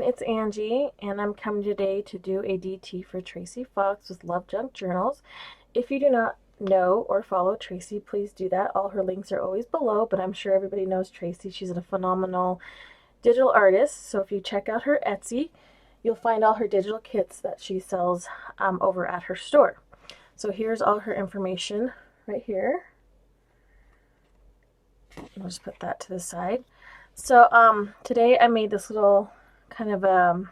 everyone, it's Angie, and I'm coming today to do a DT for Tracie Fox with Love Junk Journals. If you do not know or follow Tracie, please do that. All her links are always below, but I'm sure everybody knows Tracie. She's a phenomenal digital artist, so if you check out her Etsy, you'll find all her digital kits that she sells over at her store. So here's all her information right here. I'll just put that to the side. So today I made this little kind of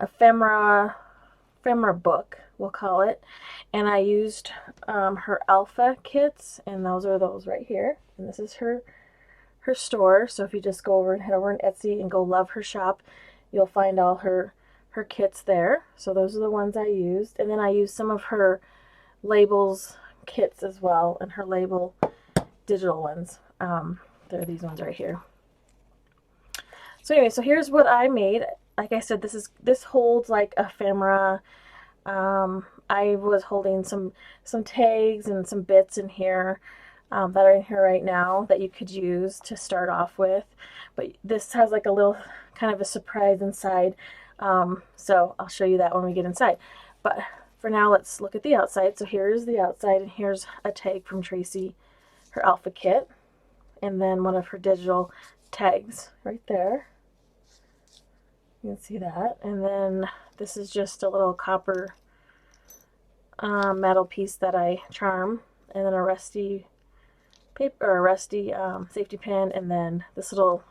ephemera book, we'll call it, and I used her alpha kits, and those are those right here, and this is her store. So if you just go over and head over on Etsy and go Love Her Shop, you'll find all her kits there. So those are the ones I used, and then I used some of her labels kits as well, and her label digital ones. There are these ones right here. So anyway, so here's what I made. Like I said, this holds like ephemera. I was holding some tags and some bits in here that are in here right now that you could use to start off with. But this has like a little kind of a surprise inside. So I'll show you that when we get inside. But for now, let's look at the outside. So here's the outside, and here's a tag from Tracie, her alpha kit, and then one of her digital tags right there. You can see that. And then this is just a little copper metal piece that I charm, and then a rusty paper, or a rusty safety pin, and then this little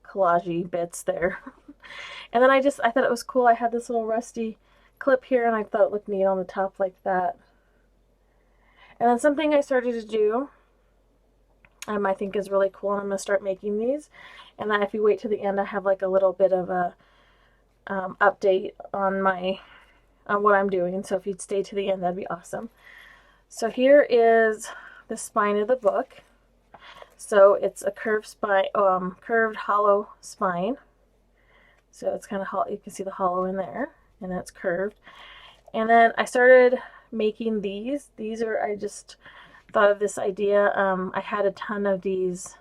collage bits there. And then I thought it was cool. I had this little rusty clip here, and I thought it looked neat on the top like that. And then something I started to do, I think is really cool, and I'm going to start making these. And then if you wait to the end, I have like a little bit of a update on what I'm doing. So if you'd stay to the end, that'd be awesome. So here is the spine of the book. So it's a curved spine, curved hollow spine. So it's kind of hollow. You can see the hollow in there, and that's curved. And then I started making these. I just thought of this idea. I had a ton of these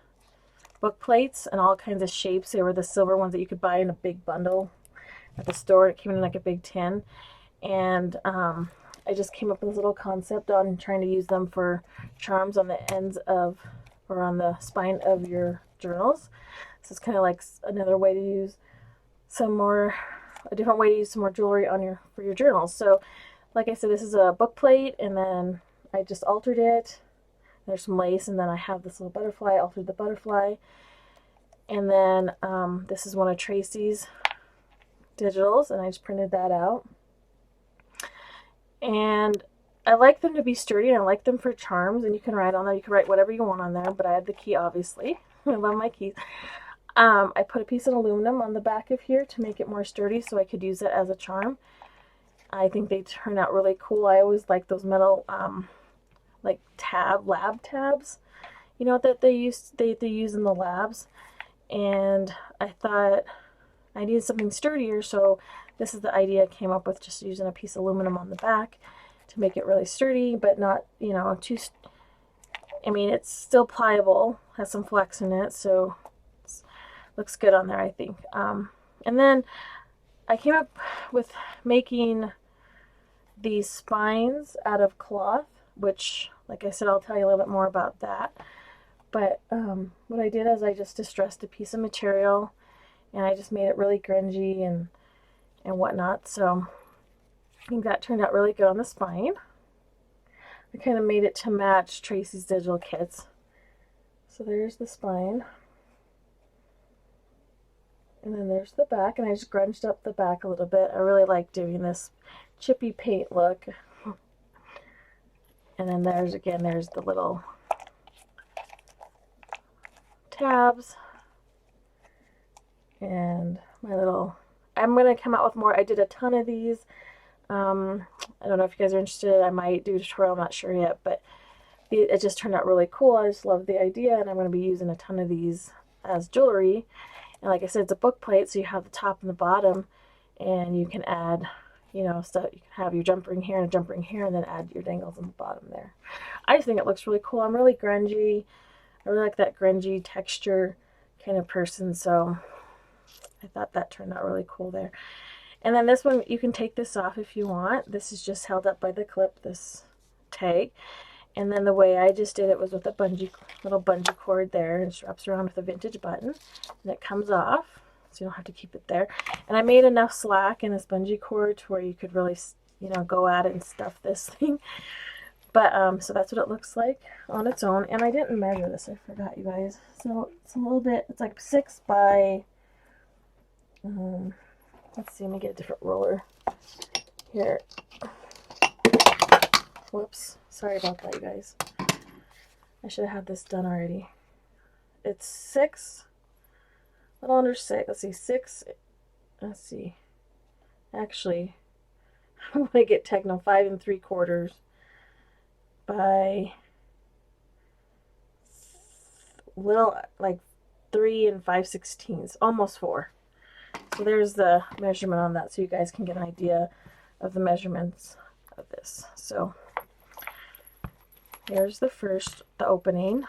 book plates and all kinds of shapes. They were the silver ones that you could buy in a big bundle at the store. It came in like a big tin, and I just came up with this little concept on trying to use them for charms on the ends of, or on the spine of your journals. So it's kind of like another way to use a different way to use some more jewelry on for your journals. So like I said, this is a book plate, and then I just altered it. There's some lace, and then I have this little butterfly. I altered the butterfly. And then this is one of Tracie's digitals, and I just printed that out. And I like them to be sturdy, and I like them for charms, and you can write on them. You can write whatever you want on there, but I had the key, obviously. I love my keys. I put a piece of aluminum on the back of here to make it more sturdy so I could use it as a charm. I think they turn out really cool. I always like those metal like lab tabs, you know, that they use in the labs. And I thought I needed something sturdier, so this is the idea I came up with, just using a piece of aluminum on the back to make it really sturdy, but not, you know, I mean, it's still pliable, has some flex in it, so it looks good on there, I think. And then I came up with making these spines out of cloth, which, like I said, I'll tell you a little bit more about that. But what I did is I just distressed a piece of material, and I just made it really grungy and whatnot. So I think that turned out really good on the spine. I kind of made it to match Tracie's digital kits. So there's the spine. And then there's the back, and I just grunged up the back a little bit. I really like doing this chippy paint look. And then there's the little tabs, and I'm going to come out with more. I did a ton of these. I don't know if you guys are interested. I might do a tutorial, I'm not sure yet, but it just turned out really cool. I just love the idea, and I'm going to be using a ton of these as jewelry. And like I said, it's a book plate, so you have the top and the bottom, and you can add, you know, stuff. You can have your jump ring here and a jump ring here, and then add your dangles on the bottom there. I just think it looks really cool. I'm really grungy. I really like that grungy texture kind of person, so I thought that turned out really cool there. And then this one, you can take this off if you want. This is just held up by the clip, this tag. And then the way I just did it was with a little bungee cord there, and straps around with a vintage button. And it comes off, so you don't have to keep it there. And I made enough slack in this bungee cord to where you could really, you know, go at it and stuff this thing. But, so that's what it looks like on its own. And I didn't measure this, I forgot, you guys. So it's a little bit, it's like 6 by, let's see, let me get a different roller here. Whoops, sorry about that, you guys. I should have had this done already. It's 6, a little under 6, let's see, 6, let's see. Actually, I'm going to get techno, 5 3/4 by little, like 3 5/16, almost 4. So there's the measurement on that, so you guys can get an idea of the measurements of this. So here's the opening.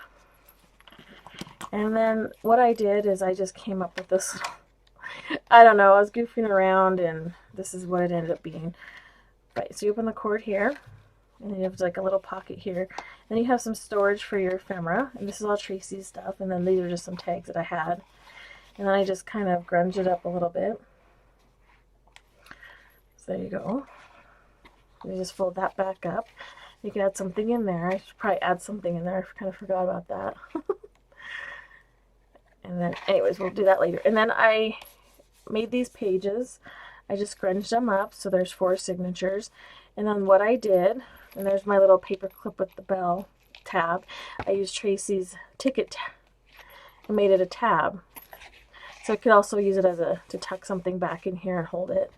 And then what I did is I just came up with this, I don't know, I was goofing around and this is what it ended up being. Right, so you open the cord here, and then you have like a little pocket here. Then you have some storage for your ephemera, and this is all Tracie's stuff, and then these are just some tags that I had. And then I just kind of grunge it up a little bit. So there you go. You just fold that back up. You can add something in there. I should probably add something in there. I kind of forgot about that. And then, anyways, we'll do that later. And then I made these pages. I just scrunched them up, so there's 4 signatures. And then what I did, and there's my little paper clip with the bell tab. I used Tracie's ticket and made it a tab. So I could also use it as to tuck something back in here and hold it.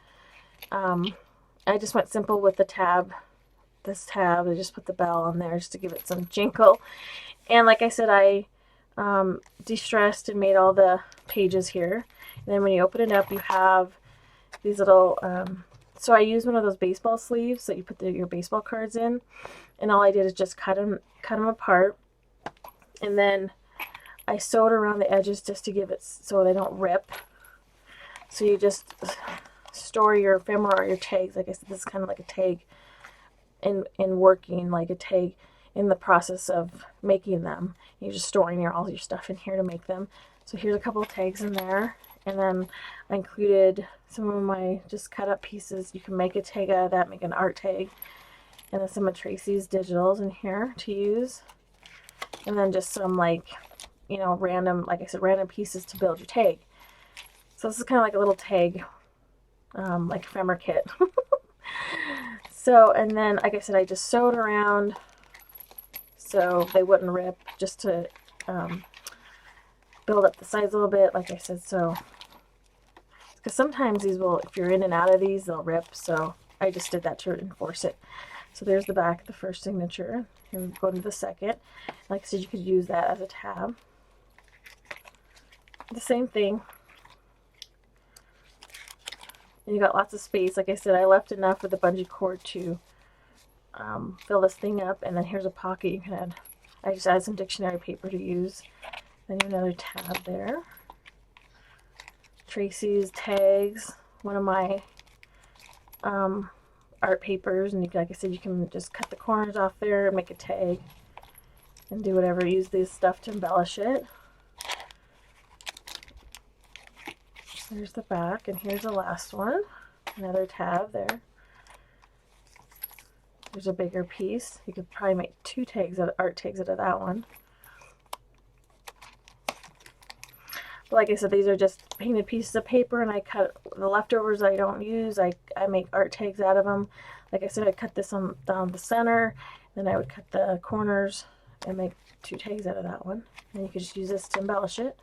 I just went simple with the tab. This tab, I just put the bell on there just to give it some jinkle. And like I said, I de-stressed and made all the pages here. And then when you open it up, you have these little, so I used one of those baseball sleeves that you put your baseball cards in. And all I did is just cut them apart. And then I sewed around the edges just to give it so they don't rip. So you just store your ephemera or your tags. Like I said, this is kind of like a tag in working, like a tag in the process of making them. You're just storing all your stuff in here to make them. So here's a couple of tags in there. And then I included some of my just cut up pieces. You can make a tag out of that, make an art tag. And then some of Tracie's digitals in here to use. And then just some, like, you know, random, like I said, random pieces to build your tag. So this is kind of like a little tag, like ephemera kit. So, and then, like I said, I just sewed around so they wouldn't rip, just to build up the sides a little bit, like I said. So, because sometimes these will, if you're in and out of these, they'll rip. So I just did that to enforce it. So there's the back of the first signature. Here we go to the second. Like I said, you could use that as a tab. The same thing. And you got lots of space. Like I said, I left enough with the bungee cord to fill this thing up. And then here's a pocket you can add. I just added some dictionary paper to use. Then you have another tab there. Tracie's tags. One of my art papers. And you, like I said, you can just cut the corners off there and make a tag. And do whatever. Use this stuff to embellish it. There's the back, and here's the last one. Another tab there. There's a bigger piece. You could probably make 2 tags, art tags out of that one. But like I said, these are just painted pieces of paper, and I cut the leftovers I don't use. I make art tags out of them. Like I said, I cut this down the center, then I would cut the corners and make 2 tags out of that one. And you could just use this to embellish it.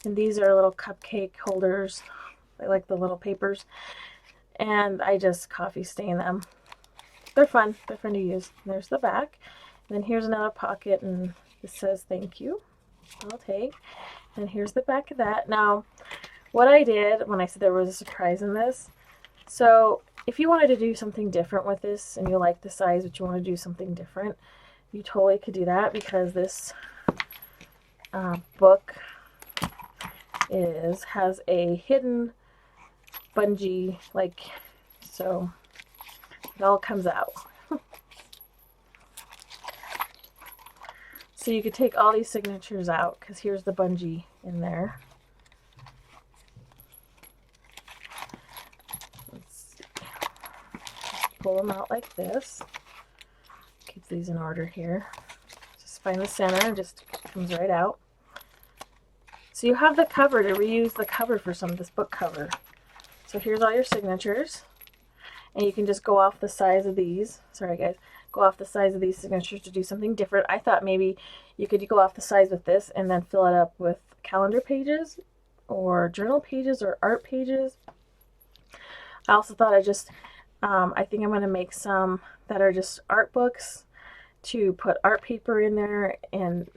And these are little cupcake holders. I like the little papers. And I just coffee stain them. They're fun. They're fun to use. And there's the back. And then here's another pocket, and it says thank you. I'll take. And here's the back of that. Now, what I did when I said there was a surprise in this, so if you wanted to do something different with this and you like the size but you want to do something different, you totally could do that, because this book has a hidden bungee, like, so it all comes out. So you could take all these signatures out, because here's the bungee in there. Let's see. Just pull them out like this. Keep these in order here. Just find the center, and just comes right out. So you have the cover to reuse the cover for some of this book cover. So here's all your signatures. And you can just go off the size of these. Sorry guys. Go off the size of these signatures to do something different. I thought maybe you could go off the size with this and then fill it up with calendar pages or journal pages or art pages. I also thought I think I'm going to make some that are just art books to put art paper in there and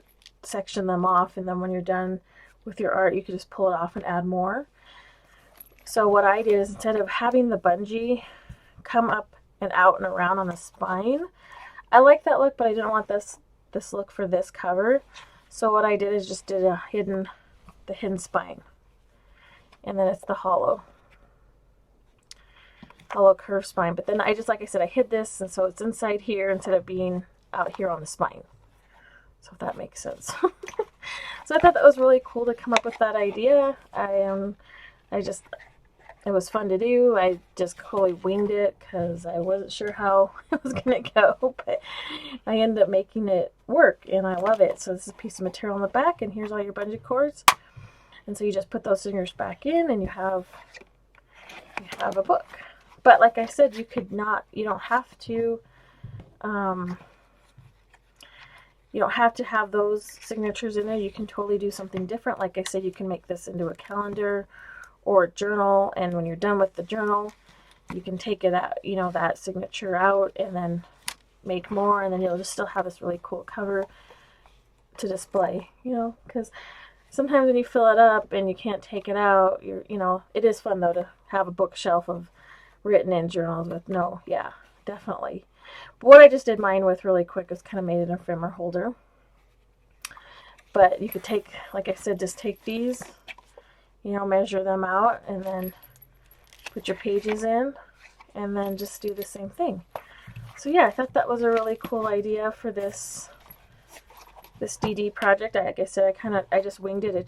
section them off, and then when you're done with your art you could just pull it off and add more. So what I did is, instead of having the bungee come up and out and around on the spine, I like that look, but I didn't want this look for this cover. So what I did is just did the hidden spine, and then it's the hollow curved spine. But then I just, like I said, I hid this, and so it's inside here instead of being out here on the spine. So if that makes sense. So I thought that was really cool to come up with that idea. It was fun to do. I just totally winged it because I wasn't sure how it was going to go, but I ended up making it work, and I love it. So this is a piece of material on the back, and here's all your bungee cords. And so you just put those fingers back in, and you have a book. But like I said, you don't have to have those signatures in there. You can totally do something different. Like I said, you can make this into a calendar or a journal, and when you're done with the journal, you can take it out, that signature out, and then make more, and then you'll just still have this really cool cover to display, because sometimes when you fill it up and you can't take it out, it is fun though to have a bookshelf of written in journals with definitely. But what I just did mine with really quick is kind of made an ephemera holder. But you could take, like I said, just take these, measure them out, and then put your pages in, and then just do the same thing. So yeah, I thought that was a really cool idea for this DD project. Like I said, I just winged it. It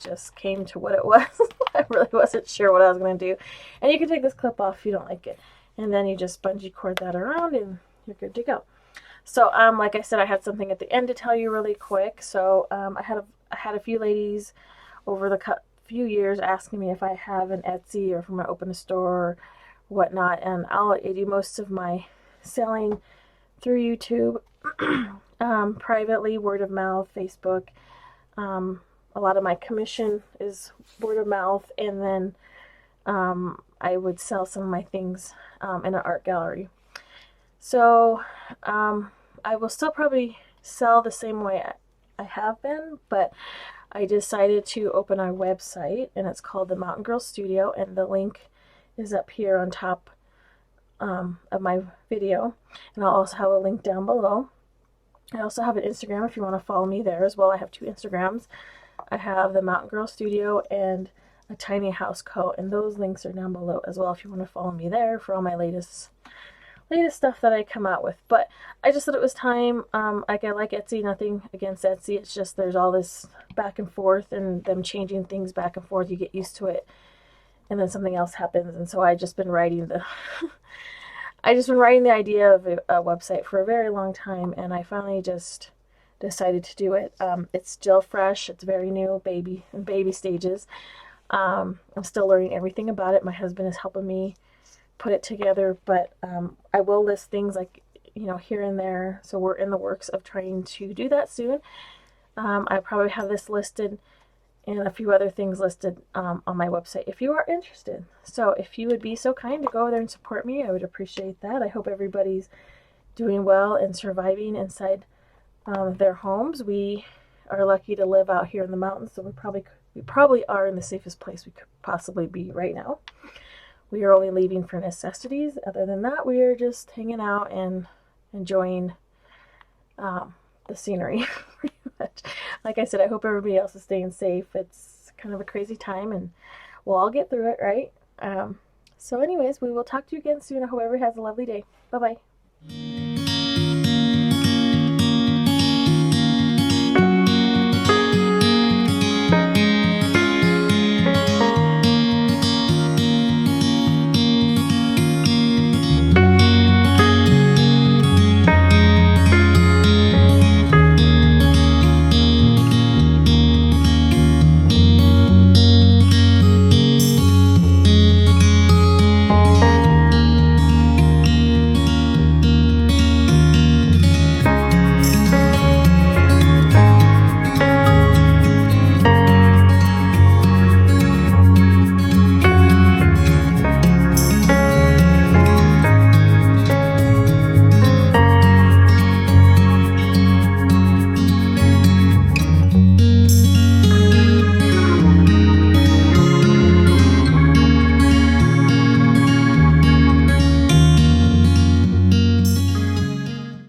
just came to what it was. I really wasn't sure what I was going to do. And you can take this clip off if you don't like it, and then you just bungee cord that around, and you're good to go. So like I said, I had something at the end to tell you really quick. So I had a few ladies over the few years asking me if I have an Etsy or if I'm going to open a store or whatnot, and I do most of my selling through YouTube, privately, word of mouth, Facebook. A lot of my commission is word of mouth, and then I would sell some of my things in an art gallery. So I will still probably sell the same way I have been, but I decided to open our website, and it's called The Mountain Girl Studio, and the link is up here on top of my video, and I'll also have a link down below. I also have an Instagram if you want to follow me there as well. I have 2 Instagrams. I have The Mountain Girl Studio and atinyhouseco, and those links are down below as well if you want to follow me there for all my latest stuff that I come out with. But I just thought it was time. Like, I like Etsy, nothing against Etsy. It's just there's all this back and forth and them changing things back and forth. You get used to it, and then something else happens. And so I just been writing the idea of a website for a very long time, and I finally just decided to do it. It's still fresh. It's very new, baby stages. I'm still learning everything about it. My husband is helping me put it together, but I will list things like, here and there. So we're in the works of trying to do that soon. I probably have this listed and a few other things listed on my website if you are interested. So if you would be so kind to go over there and support me, I would appreciate that. I hope everybody's doing well and surviving inside their homes. We are lucky to live out here in the mountains, so we probably are in the safest place we could possibly be right now. We are only leaving for necessities. Other than that, we are just hanging out and enjoying the scenery pretty much. Like I said, I hope everybody else is staying safe. It's kind of a crazy time, and we'll all get through it, right? So anyways, we will talk to you again soon. I hope everyone has a lovely day. Bye-bye.